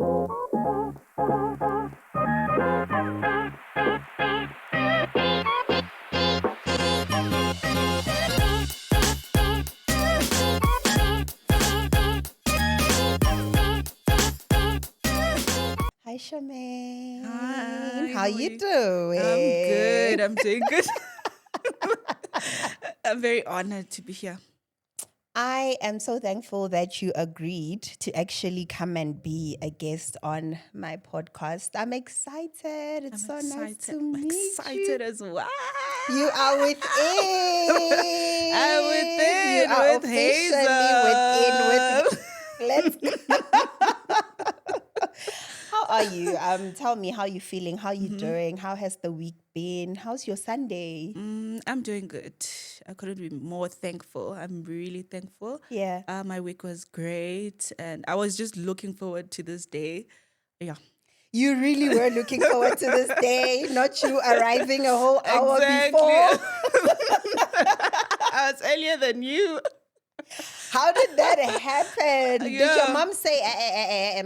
Hi, Shamein. Hi, How how are you you? I'm doing? good. I'm doing good. I'm very honored to be here. I am so thankful that you agreed to actually come and be a guest on my podcast. I'm excited. It's I'm so nice excited. to I'm meet you. excited as well. You are I'm within. You within are with officially within. With Hazel. let's. How are you? Tell me how you feeling. How you Mhm. doing? How has the week been? How's your Sunday? I'm doing good. I couldn't be more thankful. I'm really thankful. Yeah. My week was great, and I was just looking forward to this day. Yeah. You really were looking forward to this day, not you arriving a whole hour Exactly. before. I was earlier than you. How did that happen? Did your Yeah. mom say,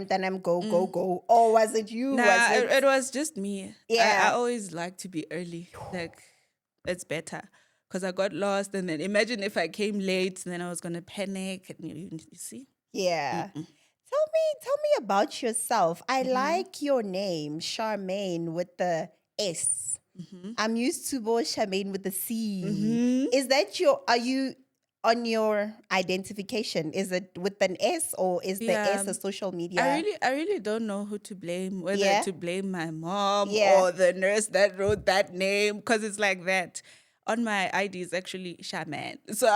then I'm go, go, go? Or was it you? Was Nah, it? it was just me. I Yeah. always like to be early. Like, it's better. Because I got lost. And then imagine if I came late and then I was going to panic. And you see? Yeah. Mm-mm. Tell me about yourself. I Mm-hmm. like your name, Charmaine, with the S. Mm-hmm. I'm used to both Charmaine with the C. Mm-hmm. Are you on your identification? Is it with an S or is the Yeah. S a social I media? really, I really don't know who to blame, whether Yeah. to blame my mom Yeah. or the nurse that wrote that name, because it's like that. On my ID is actually Shaman. So,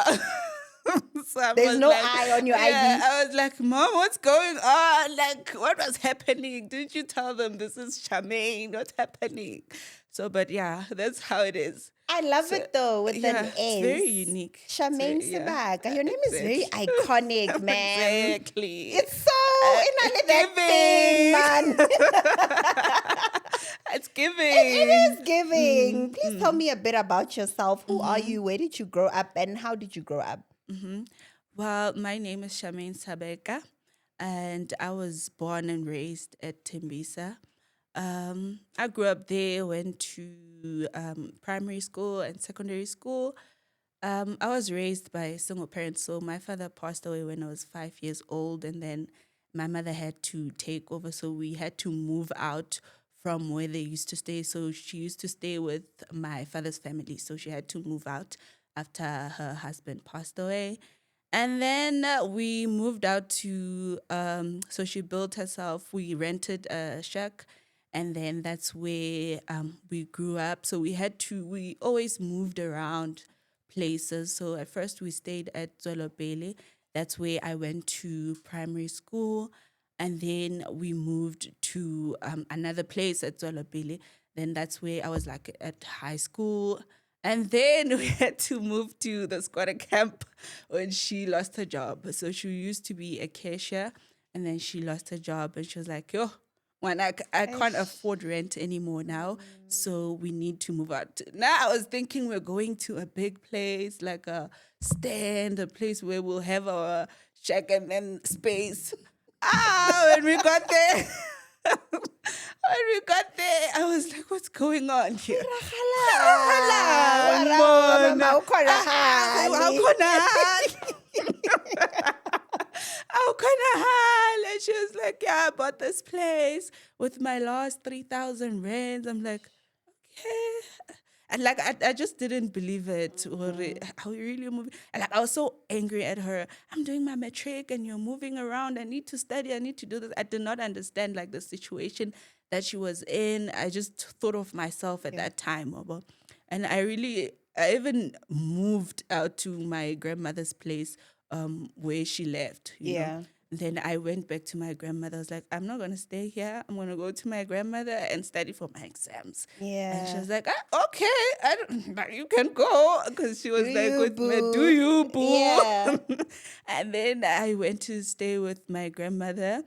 so I There's was no like, I on your yeah, ID. I was like, Mom, what's going on? Like, what was happening? Didn't you tell them this is Shaman? What's happening? So, but yeah, that's how it is. I love So, it though with an yeah, it's very S. unique. Charmaine Yeah, Sabeka. Your name is very exactly. iconic, ma'am. Exactly. It's so inale that thing, Giving. man. It's It giving. is giving. Please tell Mm. me a bit about yourself. Who are Mm-hmm. you? Where did you grow up and how did you grow up? Mm-hmm. Well, my name is Shamein Sabeka, and I was born and raised at Tembisa. I grew up there, went to primary school and secondary school. I was raised by single parents, so my father passed away when I was 5 years old, and then my mother had to take over. So we had to move out from where they used to stay. So she used to stay with my father's family, so she had to move out after her husband passed away. And then we moved out to, so she built herself, we rented a shack, and then that's where we grew up. So we always moved around places. So at first we stayed at Zolobele. That's where I went to primary school. And then we moved to another place at Zolobele. Then that's where I was like at high school. And then we had to move to the squatter camp when she lost her job. So she used to be a cashier and then she lost her job and she was like, yo, when I can't Eish. afford rent anymore now, so we need to move out. Now I was thinking we're going to a big place, like a stand, a place where we'll have our shack and then space. When we got there, I was like, what's going on here? Wara wa mama ukhona How can I? And she was like, yeah, I bought this place with my last 3,000 rands. I'm like, okay. And like, I just didn't believe it. How you really moving? And like, I was so angry at her. I'm doing my matric and you're moving around. I need to study. I need to do this. I did not understand like the situation that she was in. I just thought of myself at Yeah. that time. And I even moved out to my grandmother's place where she left, you know. Yeah. Then I went back to my grandmother. I was like, I'm not going to stay here. I'm going to go to my grandmother and study for my exams. And she Yeah. was like, okay, I don't, but you can go. Because she was Do like, you, with me, do boo? you, boo? Yeah. And then I went to stay with my grandmother.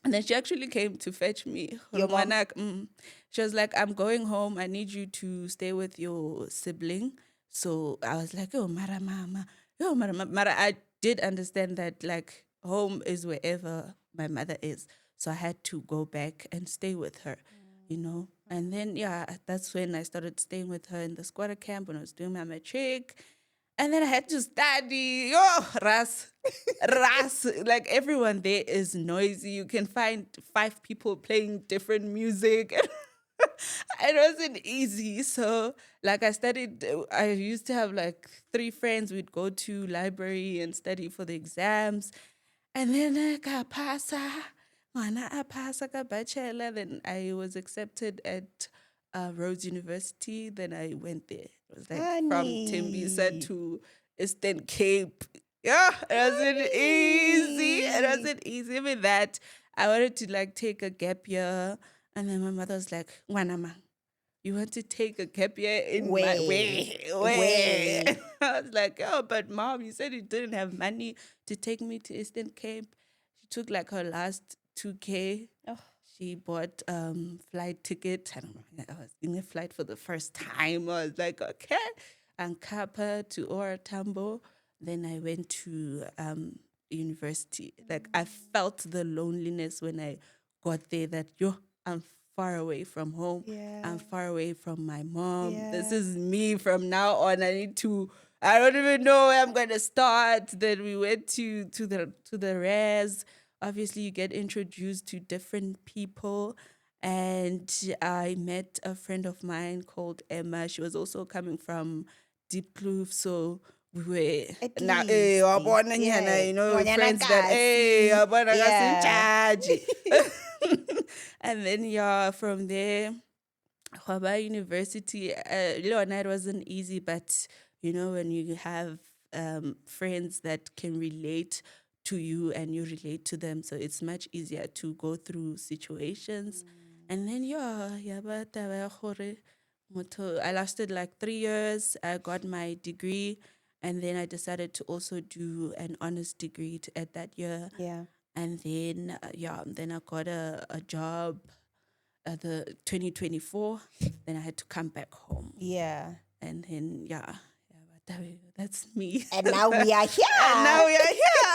And then she actually came to fetch me. Your mom? She was like, I'm going home. I need you to stay with your sibling. So I was like, oh, Mara Mama. Oh, Mara, Mara. I did understand that, like, home is wherever my mother is. So I had to go back and stay with her, you know. And then, yeah, that's when I started staying with her in the squatter camp when I was doing my matric. And then I had to study. Oh, Ras. Like everyone there is noisy. You can find 5 people playing different music. It wasn't easy. So, like, I studied, I used to have like 3 friends. We'd go to library and study for the exams. And then ka pasa, ngwana a pasa ka bachelor. Then I was accepted at Rhodes University. Then I went there. It was like from Tembisa Honey. to Eastern Cape. Yeah, it wasn't easy. It Honey. wasn't easy. Even that, I wanted to like take a gap year. And then my mother was like, Wanama, you want to take a gap year in my Way. way. Way. I was like, oh, but mom, you said you didn't have money to take me to Eastern Cape. She took like her last 2K. Oh. She bought flight ticket. I don't know. I was in a flight for the first time. I was like, okay. And Kappa to Ora Tambo. Then I went to university. Like I felt the loneliness when I got there that I'm far away from home. Yeah. I'm far away from my mom. This Yeah. is me from now on. I don't even know where I'm gonna start. Then we went to the res. Obviously you get introduced to different people. And I met a friend of mine called Emma. She was also coming from Deep Kloof. So we were At now least. wabona Yeah. nyana, Ngonyana friends that kasi. wabona in Yeah. charge. And then yeah, from there, Hwaba University, Leonard wasn't easy, but when you have friends that can relate to you and you relate to them, so it's much easier to go through situations. And then but I lasted like 3 years. I got my degree, and then I decided to also do an honors degree at that year. Yeah. And then then I got a job at the 2024. Then I had to come back home. Yeah. And then but that's me. And now we are here. And now we are here.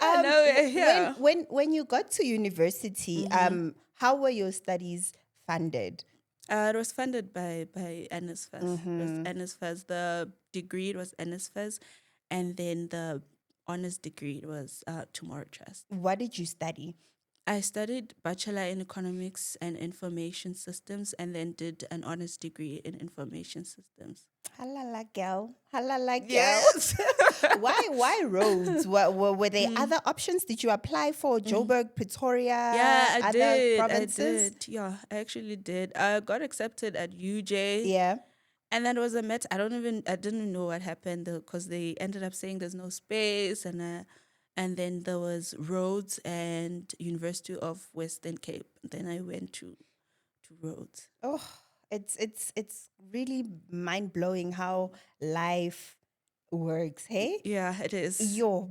And now we are here. When you got to university, how were your studies funded? It was funded by NSFAS. It was NSFAS. The degree it was NSFAS, and then the honors degree it was Tomorrow Trust. What did you study? I studied Bachelor in Economics and Information Systems, and then did an honors degree in Information Systems. Halala girl. Halala girl. Yes. Why roads? Were there other options? Did you apply for Joburg, Pretoria, Yeah, I other did. provinces? I did. Yeah, I actually did. I got accepted at UJ. Yeah. And then it was a met. I didn't know what happened because they ended up saying there's no space, and then there was Rhodes and University of Western Cape. Then I went to Rhodes. Oh, it's really mind blowing how life works. Hey. Yeah, it is.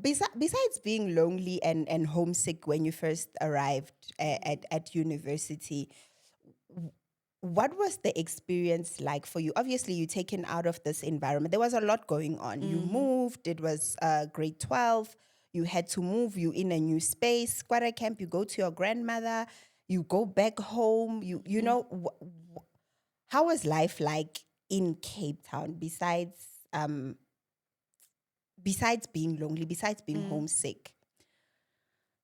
Besides being lonely and homesick when you first arrived at university, what was the experience like for you? Obviously, you're taken out of this environment. There was a lot going on. You moved. It was grade 12. You had to move. You in a new space. Squatter camp. You go to your grandmother. You go back home. You know, how was life like in Cape Town besides being lonely, besides being homesick?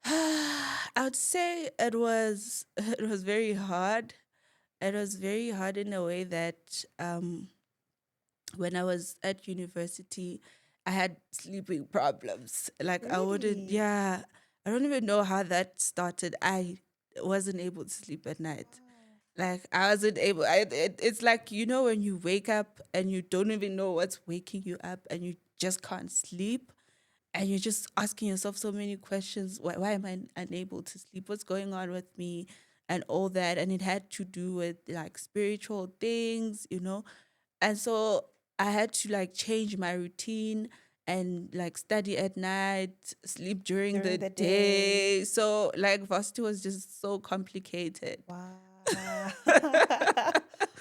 I would say it was very hard. It was very hard in a way that when I was at university, I had sleeping problems. Like I wouldn't, Really? I don't even know how that started. I wasn't able to sleep at night. Like I wasn't able. It's like when you wake up and you don't even know what's waking you up, and you just can't sleep, and you're just asking yourself so many questions. Why am I unable to sleep? What's going on with me? And all that. And it had to do with like spiritual things, And so I had to like change my routine and like study at night, sleep during the the day. So like varsity was just so complicated. Wow.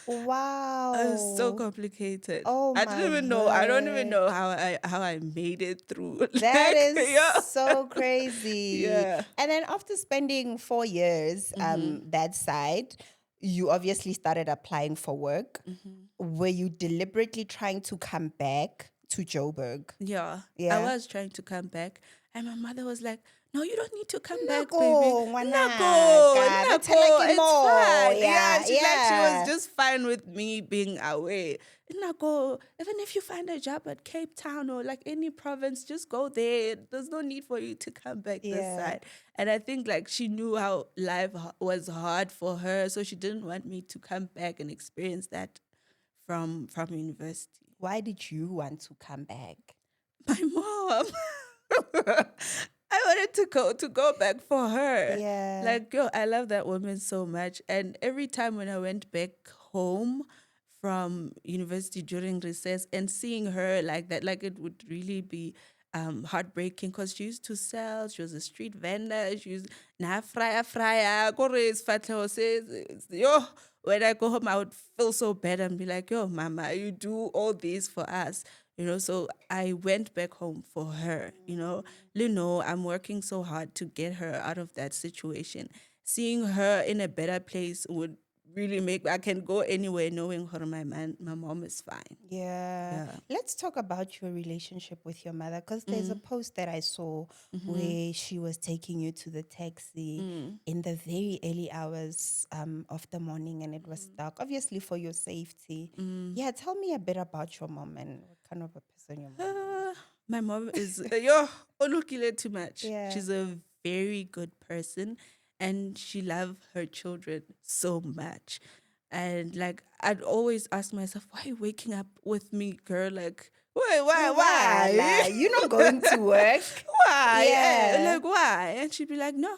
It was so Wow. complicated. Oh I didn't my even know. I don't even word. know how I made it through. That Like, is yeah, so crazy. yeah. And then after spending 4 years Mm-hmm. that side, you obviously started applying for work. Mm-hmm. Were you deliberately trying to come back to Joburg? Yeah, I Yeah. was trying to come back, and my mother was like, "No, you don't need to come back, baby. Nako, Nako, ngwanaka. nako, Betheleke it's mo. fine." Yeah, Yeah, she was yeah. just fine with me being away. Nako, even if you find a job at Cape Town or like any province, just go there. There's no need for you to come back this Yeah. side. And I think like she knew how life was hard for her, so she didn't want me to come back and experience that from university. Why did you want to come back? My mom. I wanted to go back for her. Yeah. Like, yo, I love that woman so much. And every time when I went back home from university during recess and seeing her like that, like it would really be heartbreaking because she used to sell, she was a street vendor, she used na frya, kore sifahleho yo, when I go home, I would feel so bad and be like, yo, mama, you do all this for us. So I went back home for her, I'm working so hard to get her out of that situation. Seeing her in a better place would really make I can go anywhere knowing her my mom is fine. Yeah. Yeah. Let's talk about your relationship with your mother because there's a Mm, post that I saw mm-hmm, where she was taking you to the taxi mm, in the very early hours of the morning and it was mm, dark, obviously for your safety. mm. Yeah, tell me a bit about your mom and what kind of a person your mom Uh, is. my mom is yo olukile too much. Yeah. She's a very good person and she loves her children so much. And like I'd always ask myself, why are you waking up with me, girl? Like, Why? why? Like, you're not going to work. Why? Yeah. Like why? And she'd be like, no,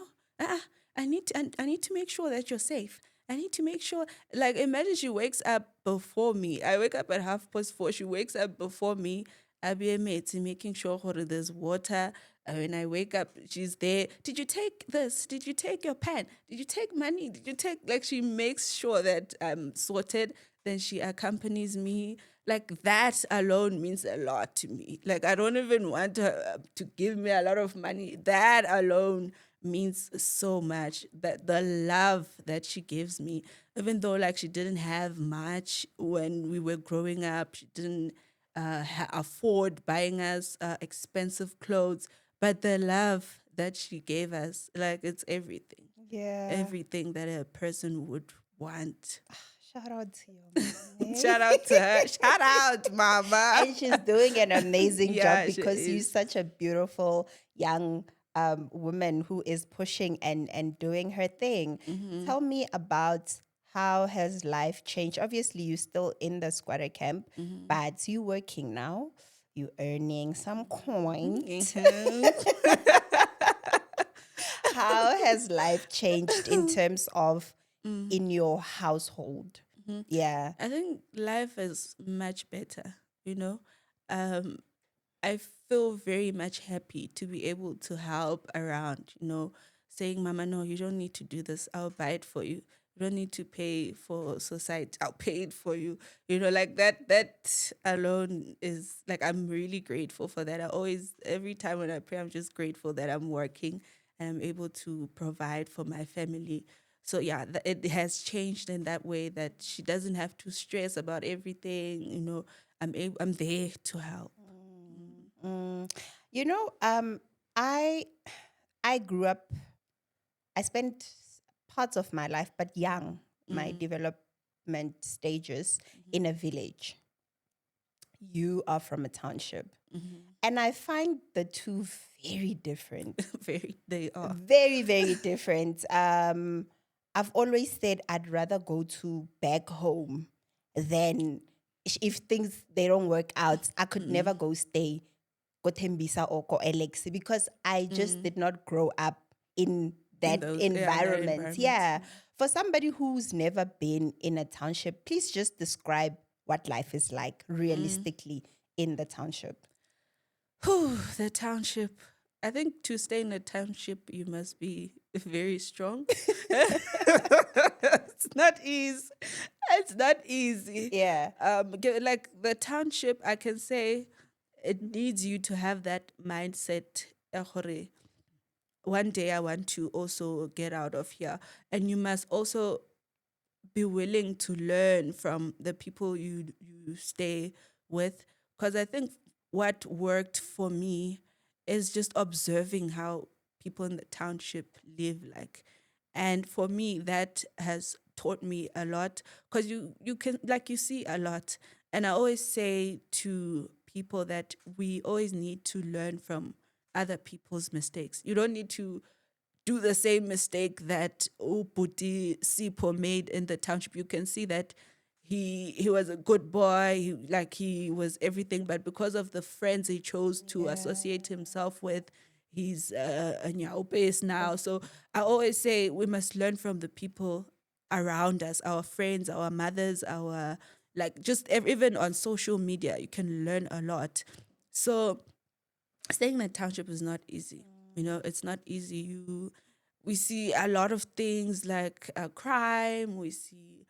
I need to make sure that you're safe. I need to make sure. Like imagine she wakes up before me. I wake up at 4:30. She wakes up before me. I'll be a mate making sure there's water. When I wake up, she's there. Did you take this? Did you take your pen? Did you take money? Did you take like she makes sure that I'm sorted. Then she accompanies me. Like that alone means a lot to me. Like I don't even want her to give me a lot of money. That alone means so much. That the love that she gives me, even though like she didn't have much when we were growing up, she didn't afford buying us expensive clothes, but the love that she gave us, like it's Yeah. everything that a person would want. Shout out to your mom. Shout out to Eh? her. Shout out, mama. And she's doing an amazing job Yeah, she because you're is. such a beautiful young woman who is pushing and doing her thing. Mm-hmm. Tell me about how has life changed? Obviously, you're still in the squatter camp, Mm-hmm. but you working now. You earning some coins. Mm-hmm. How has life changed in terms of Mm-hmm. in your household? Yeah. I think life is much better, you know. Um, I feel very much happy to be able to help around, saying, Mama, no, you don't need to do this. I'll buy it for you. You don't need to pay for society. I'll pay it for you. Like that alone is like, I'm really grateful for that. Every time when I pray, I'm just grateful that I'm working and I'm able to provide for my family. So yeah, it has changed in that way that she doesn't have to stress about everything. I'm there to help. Mm. You know, I I grew up. I spent parts of my life, but young, my Mm, development stages mhm, in a village. You are from a township, mhm. and I find the two very different. Very, they are. Very, very different. I've always said I'd rather go to back home than if things they don't work out. I could Mm, never go stay go Tembisa or go Alexi because I just mm. did not grow up in In that those, yeah, that environment. environment. Yeah. For somebody who's never been in a township, please just describe what life is like Mm. realistically in the township. Whew, the township. I think to stay in a township, you must be very strong. It's not easy. It's not easy. Yeah. Like the township, I can say it needs you to have that mindset. Gore, one day I want to also get out of here. And you must also be willing to learn from the people you stay with. Because I think what worked for me is just observing how people in the township live like. And for me, that has taught me a lot because you can, like, you see a lot. And I always say to people that we always need to learn from other people's mistakes. You don't need to do the same mistake that Uputi Sipo made in the township. You can see that he was a good boy, he was everything, but because of the friends he chose to Yeah. associate himself with, he's a nyaupes now. So I always say we must learn from the people around us, our friends, our mothers, our like just even on social media, you can learn a lot. So staying in a township is not easy. You know, it's not easy. We see a lot of things like crime. We see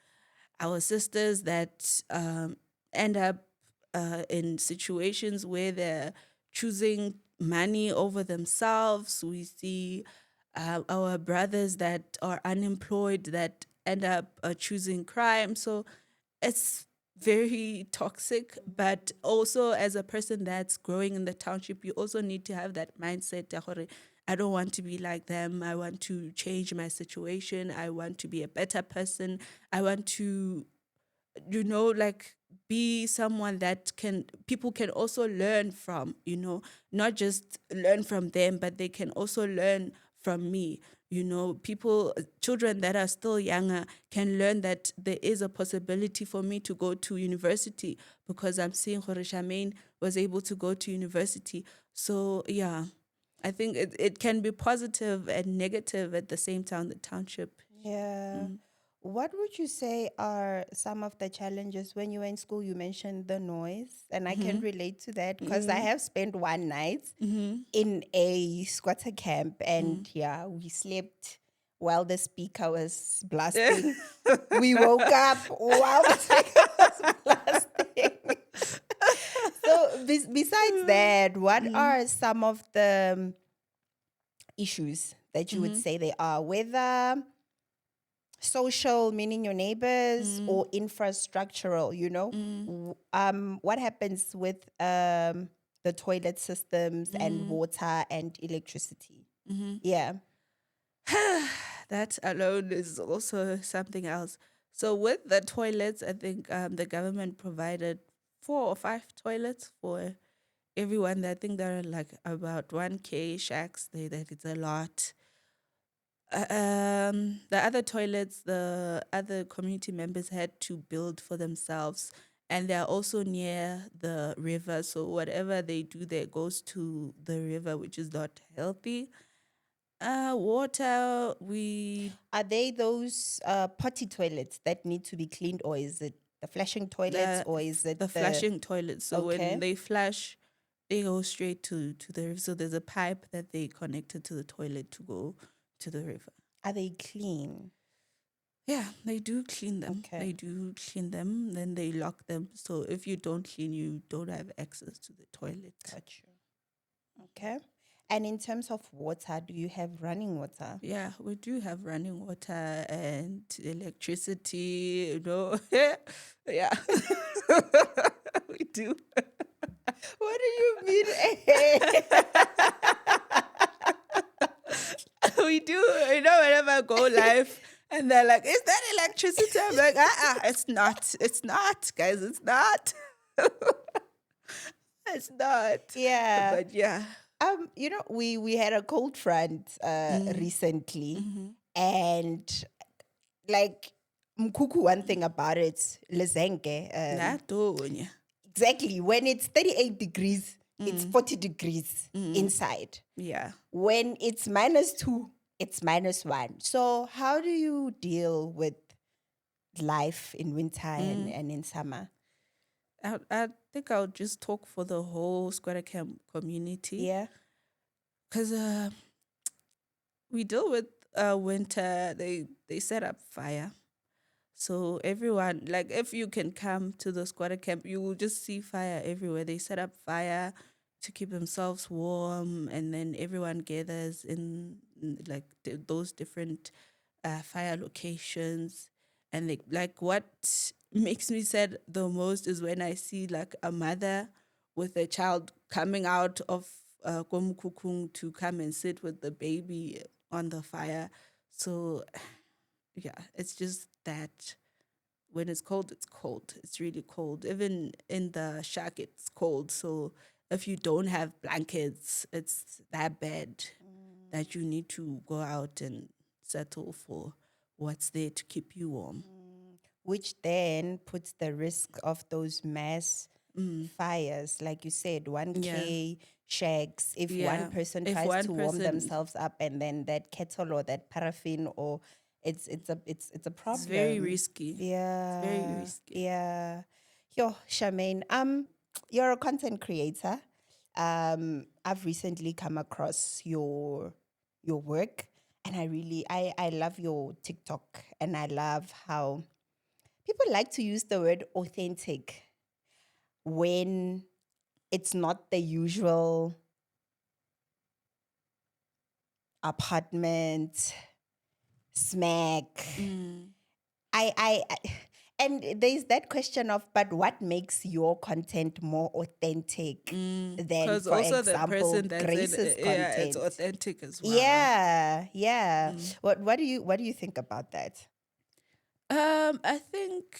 our sisters that end up in situations where they're choosing money over themselves. We see our brothers that are unemployed that end up choosing crime. So it's very toxic, but also as a person that's growing in the township, you also need to have that mindset ya gore, I don't want to be like them. I want to change my situation. I want to be a better person. I want to, like, be someone that people can also learn from, not just learn from them, but they can also learn from me. People, children that are still younger can learn that there is a possibility for me to go to university because I'm seeing Hore Shamein was able to go to university. So, yeah, I think it can be positive and negative at the same time, the township. Yeah. What would you say are some of the challenges when you were in school? You mentioned the noise, and I can relate to that because I have spent one night in a squatter camp, and yeah, we slept while the speaker was blasting. We woke up while the speaker was blasting. So, besides that, what are some of the issues that you would say they are? Whether social, meaning your neighbors, or infrastructural, what happens with the toilet systems and water and electricity? Yeah. That alone is also something else. So with the toilets, I think the government provided 4 or 5 toilets for everyone. I think there are like about 1K shacks. That it's a lot. The other toilets, the other community members had to build for themselves, and they're also near the river. So whatever they do there goes to the river, which is not healthy. Water, we Are they those potty toilets that need to be cleaned, or is it the flushing toilets, the or is it the flushing toilets. So when okay? they flush, they go straight to the river. So there's a pipe that they connected to the toilet to go to the river. Are they clean? Yeah, they do clean them. Okay. They do clean them. Then they lock them. So if you don't clean, you don't have access to the toilet. Got you. Okay. And in terms of water, do you have running water? Yeah, we do have running water and electricity. Yeah, we do. What do you mean? We do. Whenever I go live and they're like, is that electricity? I'm like, it's not. It's not, guys. It's not. It's not. Yeah. But yeah. We had a cold front recently, and like Mkuku, one thing about it, Lezenke, Natonya. exactly when it's 38 degrees, it's 40 degrees inside. Yeah. When it's -2, it's -1. So how do you deal with life in winter and in summer? I think I'll just talk for the whole Squatter Camp community. Yeah. Because we deal with winter. They set up fire. So everyone, like if you can come to the squatter camp, you will just see fire everywhere. They set up fire to keep themselves warm, and then everyone gathers in like those different fire locations. And like what makes me sad the most is when I see like a mother with a child coming out of Komukukung to come and sit with the baby on the fire. So yeah, it's just that when it's cold, it's cold. It's really cold. Even in the shack, it's cold. So if you don't have blankets, it's that bad that you need to go out and settle for what's there to keep you warm. Which then puts the risk of those mass fires, like you said, Yeah. 1K shacks. If one Yeah. person If tries one to warm person, themselves up, and then that kettle or that paraffin, or it's a it's very problem. risky. It's very Yeah, risky. yeah. Yo, Charmaine, you're a content creator. I've recently come across your work, and I love your TikTok, and I love how people like to use the word authentic when it's not the usual apartment smack. Mm. I and there's that question of, but what makes your content more authentic than, Because for also the person example, that's in, Grace's yeah, it's content? authentic as well. Yeah, yeah. Mm. What do you think about that? I think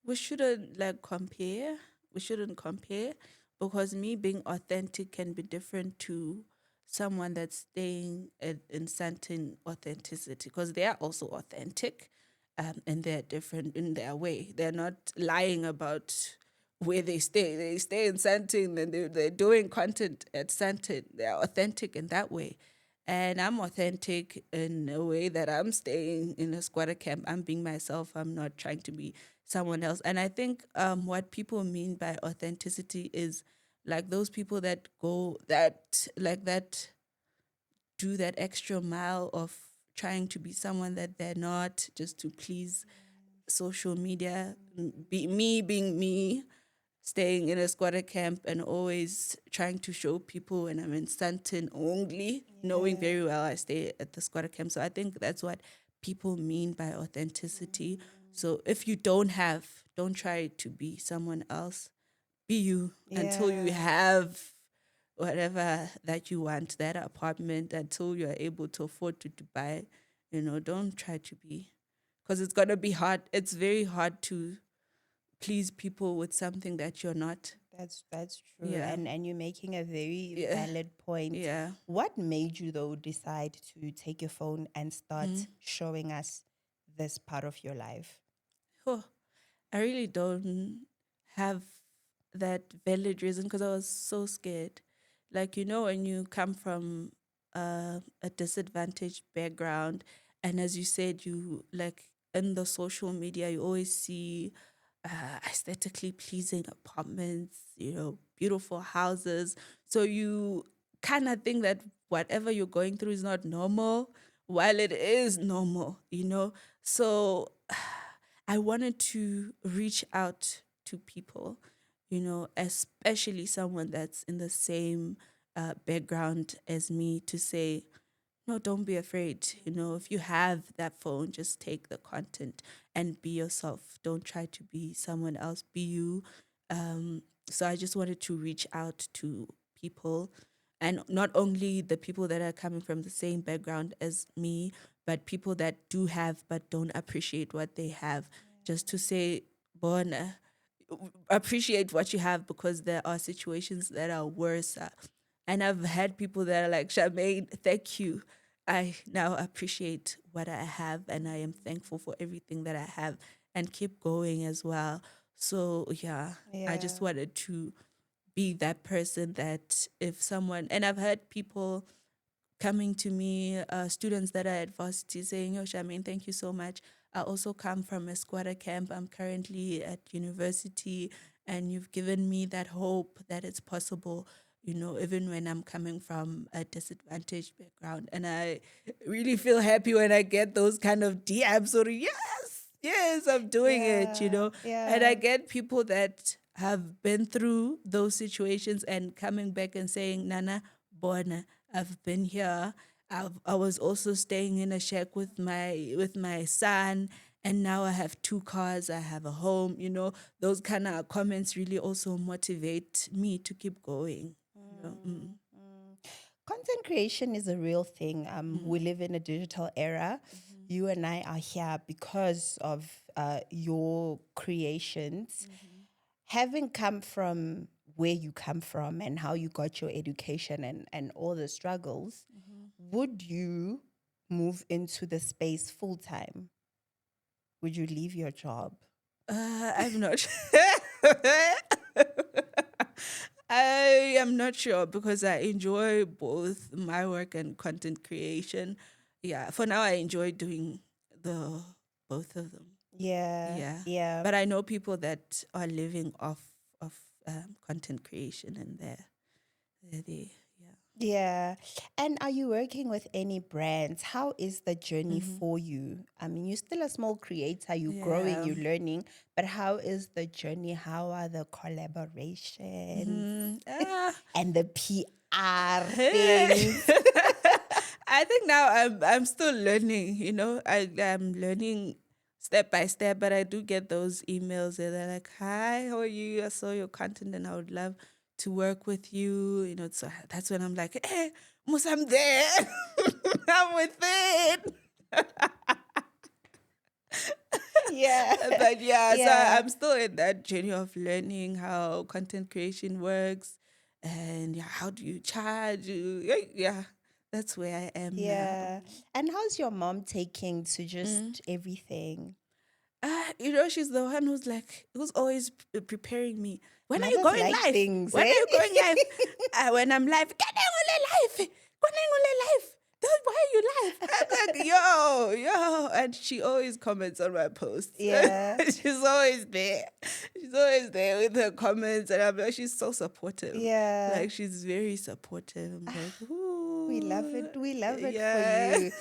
we shouldn't like compare. We shouldn't compare because me being authentic can be different to someone that's staying in certain authenticity because they are also authentic, and they're different in their way. They're not lying about where they stay. They stay in Santin and they're doing content at Santin. They're authentic in that way. And I'm authentic in a way that I'm staying in a squatter camp. I'm being myself. I'm not trying to be someone else. And I think what people mean by authenticity is like those people that go that like that do that extra mile of trying to be someone that they're not just to please social media. Be me being me, staying in a squatter camp and always trying to show people when I'm in Stanton only, knowing Yeah. very well I stay at the squatter camp. So I think that's what people mean by authenticity. So if you don't have, don't try to be someone else. Be you until you Yeah. have whatever that you want, that apartment, until you're able to afford to buy. Don't try to be, because it's gonna be hard. It's very hard to please people with something that you're not. That's true. Yeah. And you're making a very Yeah. valid point. Yeah. What made you though decide to take your phone and Mm. start showing us this part of your life? Oh, I really don't have that valid reason because I was so scared. Like, when you come from a disadvantaged background, and as you said, you like in the social media, you always see aesthetically pleasing apartments, beautiful houses. So you kind of think that whatever you're going through is not normal, while it is normal. So I wanted to reach out to people, especially someone that's in the same background as me, to say, no, don't be afraid. If you have that phone, just take the content and be yourself. Don't try to be someone else. Be you. So I just wanted to reach out to people, and not only the people that are coming from the same background as me, but people that do have but don't appreciate what they have. Just to say, Bona, appreciate what you have because there are situations that are worse. And I've had people that are like, Shamein, thank you. I now appreciate what I have and I am thankful for everything that I have and keep going as well. So, yeah, I Yeah. just wanted to be that person that if someone, and I've heard people coming to me, students that are at varsity saying, "Oh, Shamein, thank you so much. I also come from a squatter camp. I'm currently at university, and you've given me that hope that it's possible." even when I'm coming from a disadvantaged background. And I really feel happy when I get those kind of DMs or, yes, yes, I'm doing it. Yeah, And I yeah. get people that have been through those situations and coming back and saying, Nana, Bona, I've been here. I was also staying in a shack with my son, and now I have two cars, I have a home. Those kind of comments really also motivate me to keep going. Content creation is a real thing. We live in a digital era. You and I are here because of your creations. Having come from where you come from and how you got your education and all the struggles, would you move into the space full time? Would you leave your job? I'm not. I am not sure because I enjoy both my work and content creation. Yeah, for now I enjoy doing the both of them. Yeah, Yeah, yeah. but I know people that are living off content creation, and they're yeah. Yeah. And are you working with any brands? How is the journey Mm-hmm. for you? I mean, you're still a small creator, you're growing, Yeah. you're learning, but how is the journey? How are the collaborations Mm-hmm. and the PR things? I think now I'm still learning. I'm learning step by step, but I do get those emails and they're like, "Hi, how are you? I saw your content and I would love to work with you." So that's when I'm like, "Hey, Mus, I'm there. I'm with it." Yeah. But yeah, so Yeah. I'm still in that journey of learning how content creation works, and yeah, how do you charge? Yeah, that's where I am now. Yeah. And how's your mom taking to Mm. just everything? She's the one who's always preparing me. When are you Mothers going like live? things, When eh? are you going live? When I'm live, get live. When I'm live. Why are you live? I'm like, yo, and she always comments on my posts. Yeah. She's always there. She's always there with her comments, and I'm like, she's so supportive. Yeah. Like she's very supportive. I'm like, We love ooh, it. We love it for yeah. you.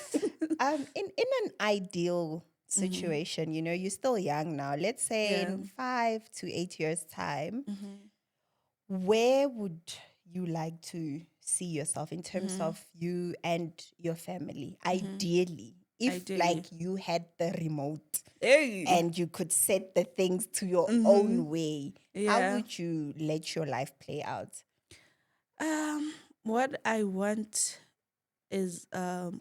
In an ideal hmm situation, you're still young now. Let's say Yeah. in 5 to 8 years' time, hmm where would you like to see yourself in terms hmm of you and your family? hmm Ideally, if Ideally. like you had the remote Hey. and you could set the things to your hmm own way, how Yeah. would you let your life play out? Um, what I want is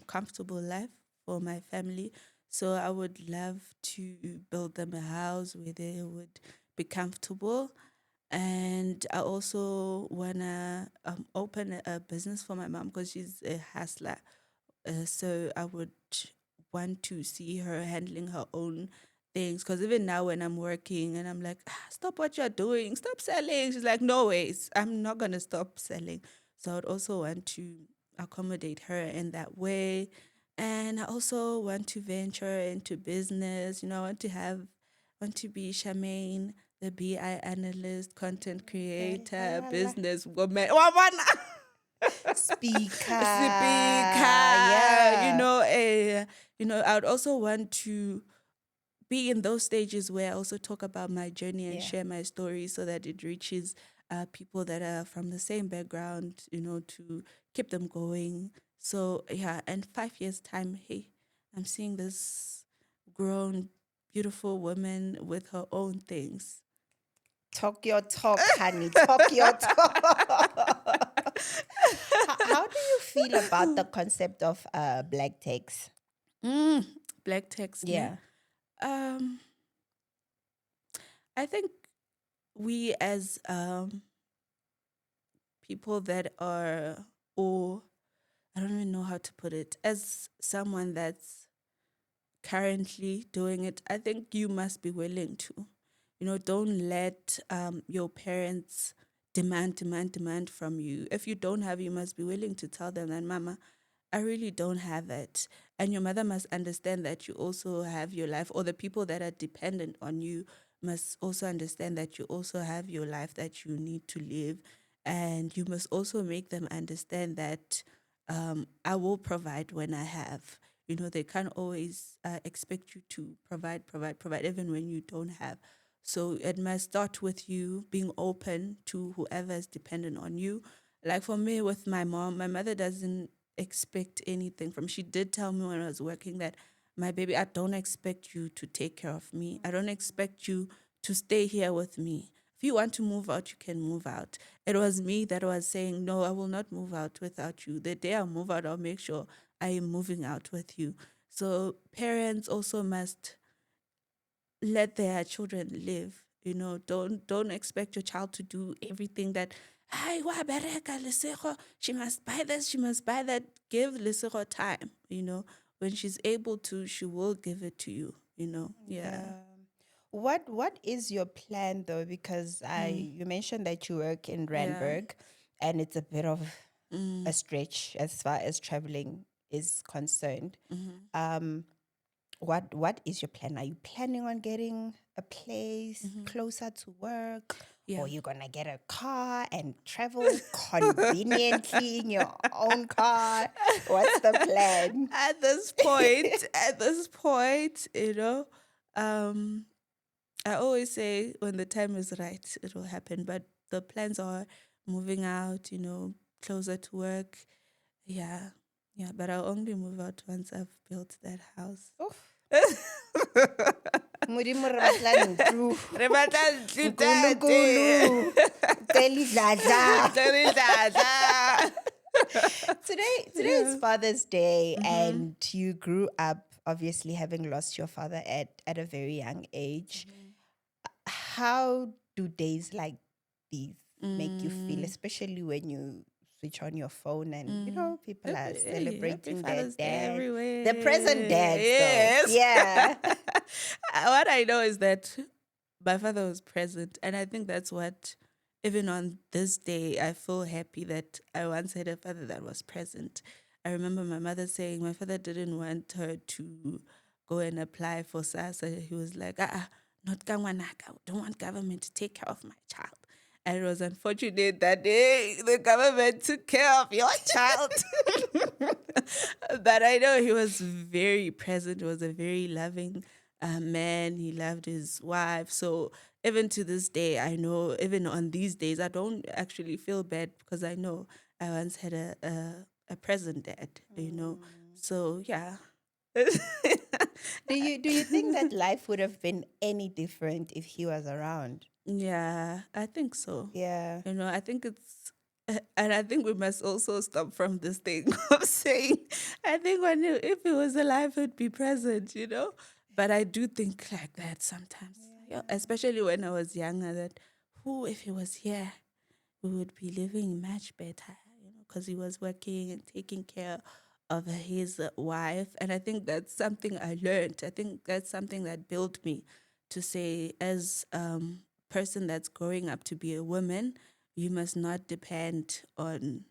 comfortable life for my family. So I would love to build them a house where they would be comfortable. And I also wanna open a business for my mom because she's a hustler. So I would want to see her handling her own things. Because even now, when I'm working and I'm like, stop what you're doing, stop selling. She's like, no ways, I'm not going to stop selling. So I would also want to accommodate her in that way. And I also want to venture into business. I want to be Shamein, the BI analyst, content creator, Dala. business woman. Speaker. Speaker, Yeah. I would also want to be in those stages where I also talk about my journey and Yeah. share my story so that it reaches people that are from the same background, to keep them going. So, yeah, and 5 years' time, hey, I'm seeing this grown, beautiful woman with her own things. Talk your talk, honey. Talk your talk. How do you feel about the concept of black tax? mm, Black text, ne? Yeah. Um, I think we as people that are, or I don't even know how to put it, as someone that's currently doing it, I think you must be willing to. Don't let your parents demand from you. If you don't have, you must be willing to tell them that, Mama, I really don't have it. And your mother must understand that you also have your life, or the people that are dependent on you must also understand that you also have your life that you need to live. And you must also make them understand that I will provide when I have. You know, they can't always expect you to provide, even when you don't have. So it must start with you being open to whoever is dependent on you. Like for me, with my mom, my mother doesn't expect anything from. She did tell me when I was working that, my baby, I don't expect you to take care of me. I don't expect you to stay here with me. If you want to move out, you can move out. It was me that was saying, no, I will not move out without you. The day I move out, I'll make sure I am moving out with you. So parents also must let their children live. You know, don't expect your child to do everything that, "Ay, wa bereka lesego, she must buy this, she must buy that." Give lesego time, you know. When she's able to, she will give it to you, you know. Yeah. Yeah. What is your plan though? Because Mm, you mentioned that you work in yeah. Randburg, and it's a bit of Mm, a stretch as far as traveling is concerned. mm-hmm, Um, what is your plan? Are you planning on getting a place mm-hmm. closer to work? Yeah. Or you gonna get a car and travel conveniently in your own car? What's the plan? At this point, you know, um, I always say when the time is right, it will happen. But the plans are moving out, you know, closer to work. Yeah. Yeah. But I'll only move out once I've built that house. Oof. Modimo re batla ntlo. Re batla ntlo, Nkulunkulu. Cela idladla. tate. Today is Yeah. Father's Day, Mm-hmm. and you grew up obviously having lost your father at a very young age. How do days like these make you feel, Mm, especially when you switch on your phone and mm. people are Happy celebrating their Father's Day dad, the present everywhere. dads though? Yes. Yeah. What I know is that my father was present. And I think that's what, even on this day, I feel happy that I once had a father that was present. I remember my mother saying my father didn't want her to go and apply for SASA. He was like, not Kangwanaka. Don't want government to take care of my child. And it was unfortunate that the government took care of your child. But I know he was very present. He was a very loving man. He loved his wife. So even to this day, I know, even on these days, I don't actually feel bad because I know I once had a present dad, you know. So yeah. Do you think that life would have been any different if he was around? Yeah, I think so. Yeah. You know, I think it's, and I think we must also stop from this thing of saying, I think if it was alive, it'd be present, you know? But I do think like that sometimes, yeah, especially when I was younger, that who, if he was here, we would be living much better, you know, because he was working and taking care of his wife. And I think that's something I learned. I think that's something that built me to say, as person that's growing up to be a woman, you must not depend on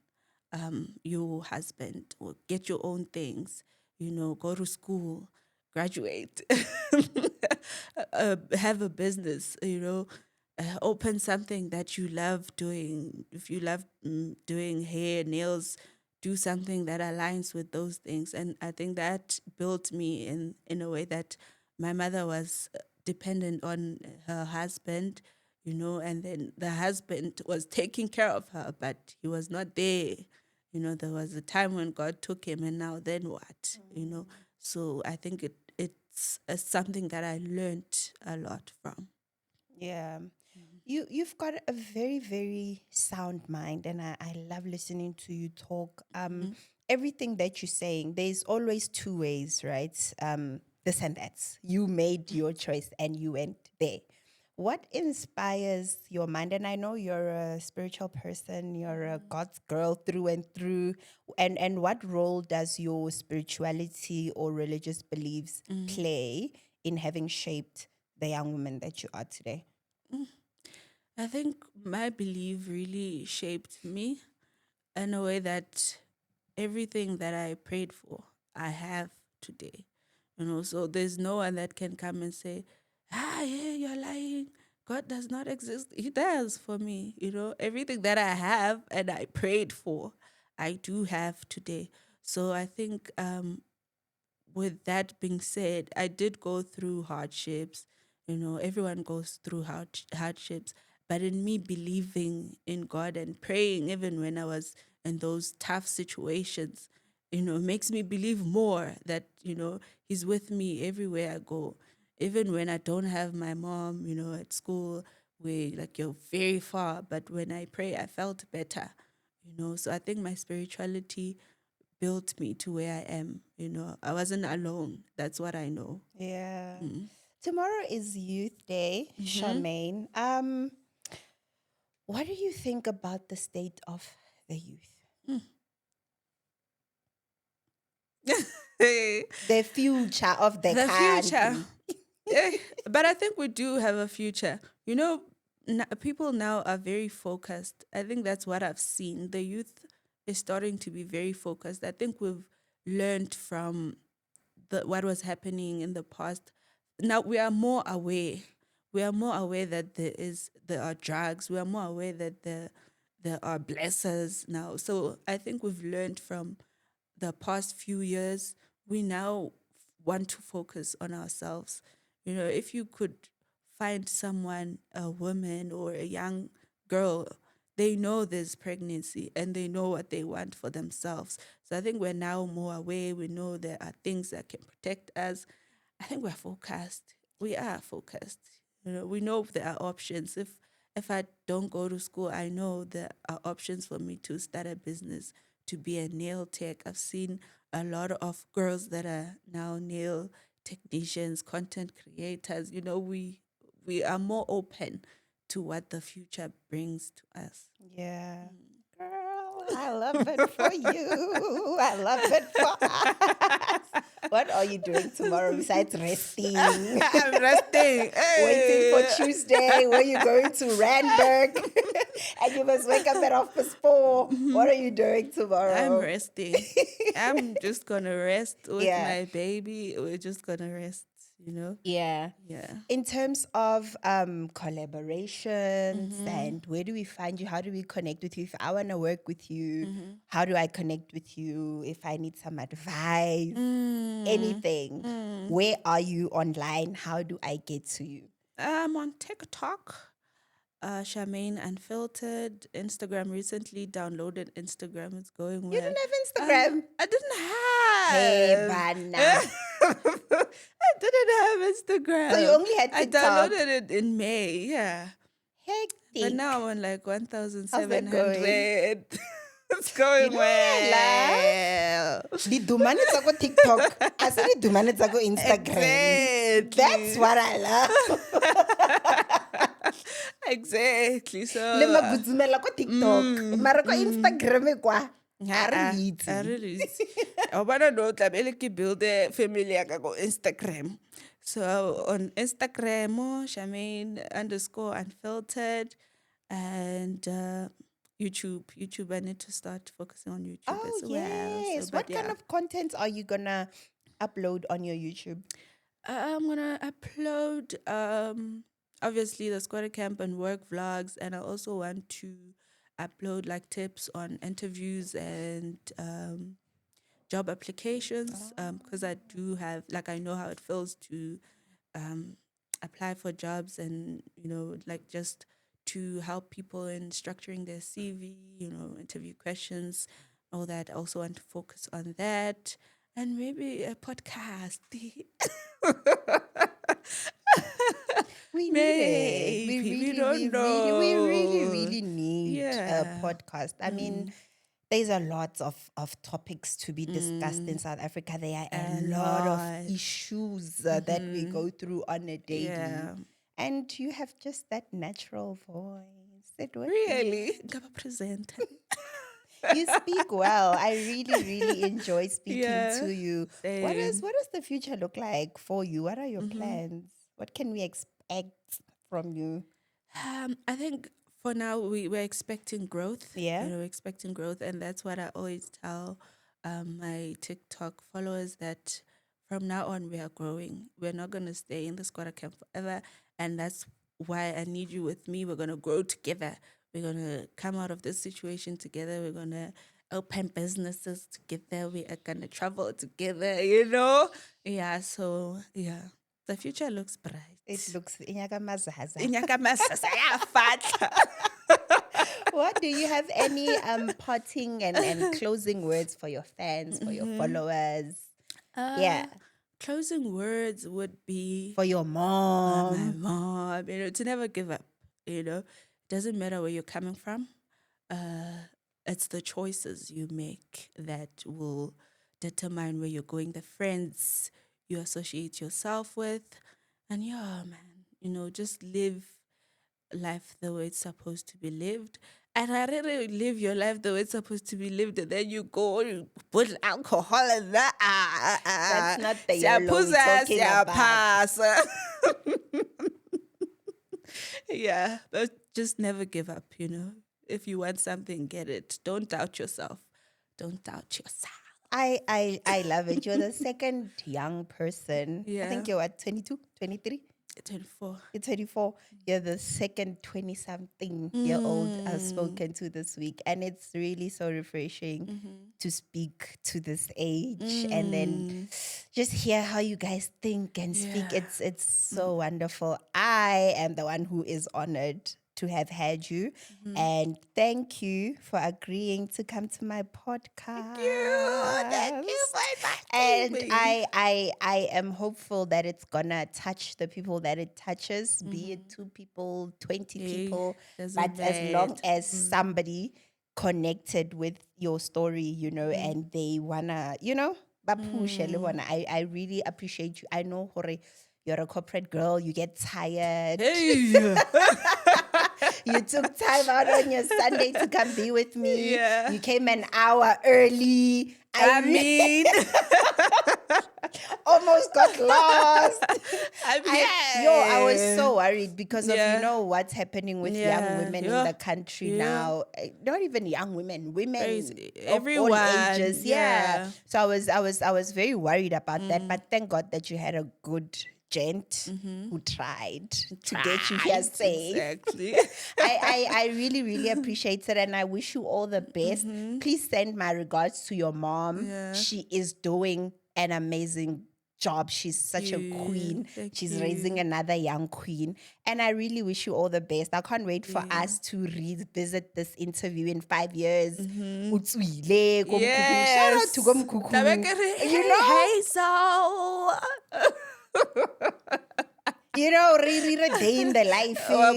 your husband, or get your own things, you know, go to school, graduate, have a business, you know, open something that you love doing. If you love doing hair, nails, do something that aligns with those things. And I think that built me in a way that my mother was dependent on her husband, you know, and then the husband was taking care of her, but he was not there. You know, there was a time when God took him, and now then what? You know, so I think it's something that I learned a lot from. Yeah. You've got a very, very sound mind, and I love listening to you talk. Mm-hmm. Everything that you're saying, there's always two ways, right? This and that. You made your choice and you went there. What inspires your mind? And I know you're a spiritual person, you're a God's girl through and through. And what role does your spirituality or religious beliefs Mm-hmm. play in having shaped the young woman that you are today? I think my belief really shaped me in a way that everything that I prayed for, I have today. You know, so there's no one that can come and say, yeah, you're lying God does not exist. He does for me. Everything that I have and I prayed for, I do have today. So I think with that being said, I did go through hardships. Everyone goes through hardships. But in me believing in God and praying, even when I was in those tough situations, makes me believe more that, He's with me everywhere I go. Even when I don't have my mom, at school, where like you're very far. But when I pray, I felt better. So I think my spirituality built me to where I am. I wasn't alone. That's what I know. Yeah. Mm. Tomorrow is Youth Day, Mm-hmm. Charmaine. What do you think about the state of the youth? the The future of the future. country. But I think we do have a future. People now are very focused. I think that's what I've seen. The youth is starting to be very focused. I think we've learned from what was happening in the past. Now we are more aware. We are more aware that there are drugs. We are more aware that there are blessers now. So I think we've learned from the past few years. We now want to focus on ourselves. If you could find someone, a woman or a young girl, they know there's pregnancy and they know what they want for themselves. So I think we're now more aware. We know there are things that can protect us. I think we're focused. We are focused. We know there are options. If I don't go to school, I know there are options for me to start a business, to be a nail tech. I've seen a lot of girls that are now nail technicians, content creators. We are more open to what the future brings to us. Yeah. Girl, I love it for you. I love it for us. What are you doing tomorrow besides resting? I'm resting. Waiting for Hey. Tuesday where you're going to Randburg and you must wake up at 4:30. What are you doing I'm tomorrow? resting. I'm just gonna rest with Yeah. my baby. We're just gonna rest. Yeah. Yeah. In terms of collaborations Mm-hmm. and where do we find you? How do we connect with you? If I want to work with you, Mm-hmm. how do I connect with you? If I need some advice, Mm. anything, Mm. where are you online? How do I get to you? I'm on TikTok. Shamein Unfiltered. Instagram recently downloaded Instagram. It's going You well. don't have Instagram. I didn't Hey, have. Bana. I didn't have So you Instagram. only had I TikTok. downloaded it in May. Yeah. But now Hectic. I'm on like How's that going? 1,700. It's You going know what I love? well. Di dumane tsa ko TikTok. Ase di dumane tsa ko Instagram. That's Exactly. what I love. Exactly. Le So, mabudzumela ko TikTok. Mara ko mm. Instagram e kwa. A re Ha-ah, itse. I really. I wanna know tlamehile ke build a family ya ka ko Instagram. So on Instagram, Shamein underscore unfiltered, and YouTube. YouTube, I need to start focusing on YouTube Oh as well. So, yes. but What kind yeah, of content are you gonna upload on your YouTube? I'm gonna upload obviously the squatter camp and work vlogs, and I also want to upload like tips on interviews and job applications because I do have like I know how it feels to um, apply for jobs and like just to help people in structuring their CV, interview questions, all that. I also want to focus on that and maybe a podcast. We need it. Maybe we don't We know. really need a Yeah. podcast. I mean, Mm, there's a lot of topics to be discussed in mm, South Africa. There are a a lot of lot. issues that we Mm-hmm. go through on a daily. Yeah. And you have just that natural voice. It would be Really? nice. Gaba present. You speak well. I really, really enjoy speaking Yeah. to you. Same. What does the future look like for you? What are your Mm-hmm. plans? What can we expect from you? I think for now we're expecting growth. Yeah. We're expecting growth, and that's what I always tell my TikTok followers that from now on we are growing. We're not gonna stay in the squatter camp forever, and that's why I need you with me. We're gonna grow together. We're gonna come out of this situation together. We're gonna open businesses together. We are gonna travel together. Yeah. So yeah, the future looks It bright. looks inyakamazaza. Inyakamasasa yafatha. What do you have any parting and closing words for your fans, for your followers? Yeah. Closing words would be For your my mom. mom, to never give up, doesn't matter where you're coming from. It's the choices you make that will determine where you're going, the friends you associate yourself with. And yeah, man, just live life the way it's supposed to be lived. And I really live your life the way it's supposed to be lived, and then you go you put alcohol in that. That's not the YOLO we're talking about. Pass. Yeah, but just never give up, If you want something, get it. Don't doubt yourself. Don't doubt yourself. I love it. You're the second young person. I Yeah. think you're at 22, 23? 24. You're 24. You're the second 20-something-year-old I've spoken to this week. And it's really so refreshing to speak to this age and then just hear how you guys think and speak. Yeah. It's so wonderful. I am the one who is honored to have had you. And thank you for agreeing to come to my podcast. Thank you for And inviting me. I am hopeful that it's gonna touch the people that it touches, be it 2 people, 20 people, doesn't but as long matter. as somebody connected with your story, and they wanna, ba push le bona. I really appreciate you. I know hore you're a corporate girl, you get tired. Hey. You took time out on your Sunday to come be with me. Yeah. You came an hour early. I mean, almost got lost. I I was so worried because of Yeah. what's happening with young Yeah, women in yeah, the country yeah. now. Not even young women Crazy. of all Everyone, ages. Yeah. So I was very worried about that. But thank God that you had a good gent who tried to get you here safe. Exactly. I really, really appreciate it, and I wish you all the best. Please send my regards to your mom. Yeah. She is doing an amazing job. She's such a queen. Thank She's you. raising another young queen, and I really wish you all the best. I can't wait for us to revisit this interview in 5 years. Utswile, Komkuku. Shout out to Komkuku. Really a day in the life, or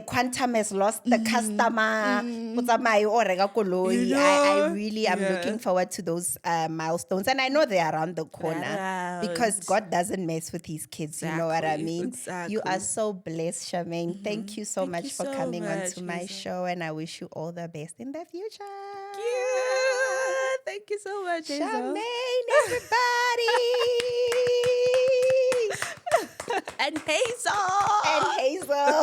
Quantum has lost the customer. I really am looking forward to those milestones, and I know they're around the corner because God doesn't mess with his kids. You know what I mean? You are so blessed, Shamein. Thank you so Thank much you for so coming much, onto my Hazel. show, and I wish you all the best in the future. Thank you so much, Hazel. Shamein, everybody. And Hazel. And Hazel.